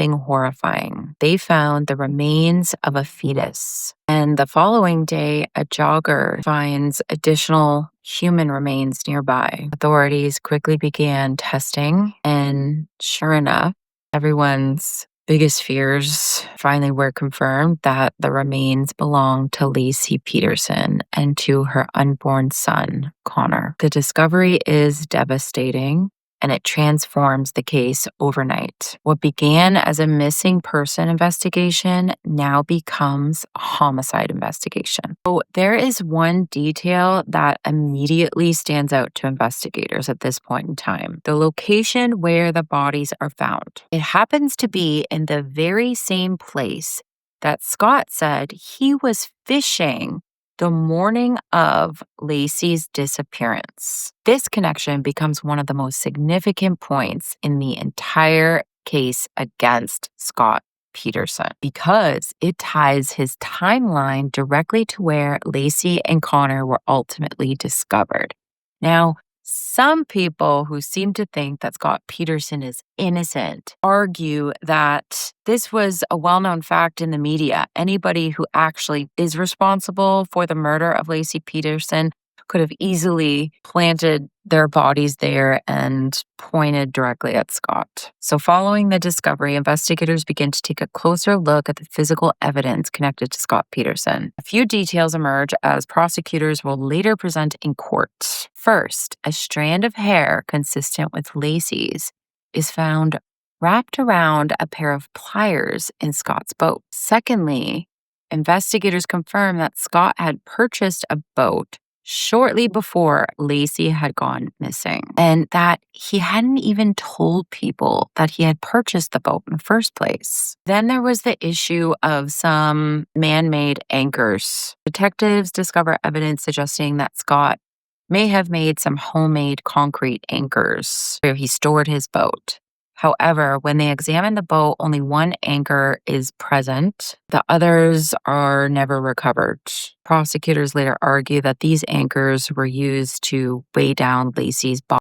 something horrifying. They found the remains of a fetus. And the following day, a jogger finds additional human remains nearby. Authorities quickly began testing, and sure enough, everyone's biggest fears finally were confirmed that the remains belonged to Lacey Peterson and to her unborn son, Connor. The discovery is devastating, and it transforms the case overnight. What began as a missing person investigation now becomes a homicide investigation. So there is one detail that immediately stands out to investigators at this point in time: the location where the bodies are found. It happens to be in the very same place that Scott said he was fishing the morning of Lacey's disappearance. This connection becomes one of the most significant points in the entire case against Scott Peterson because it ties his timeline directly to where Lacey and Connor were ultimately discovered. Now, some people who seem to think that Scott Peterson is innocent argue that this was a well-known fact in the media. Anybody who actually is responsible for the murder of Lacey Peterson could have easily planted their bodies there and pointed directly at Scott. So following the discovery, investigators begin to take a closer look at the physical evidence connected to Scott Peterson. A few details emerge as prosecutors will later present in court. First, a strand of hair consistent with Lacey's is found wrapped around a pair of pliers in Scott's boat. Secondly, investigators confirm that Scott had purchased a boat shortly before Lacey had gone missing, and that he hadn't even told people that he had purchased the boat in the first place. Then there was the issue of some man-made anchors. Detectives discover evidence suggesting that Scott may have made some homemade concrete anchors where he stored his boat. However, when they examine the boat, only one anchor is present. The others are never recovered. Prosecutors later argue that these anchors were used to weigh down Lacey's body.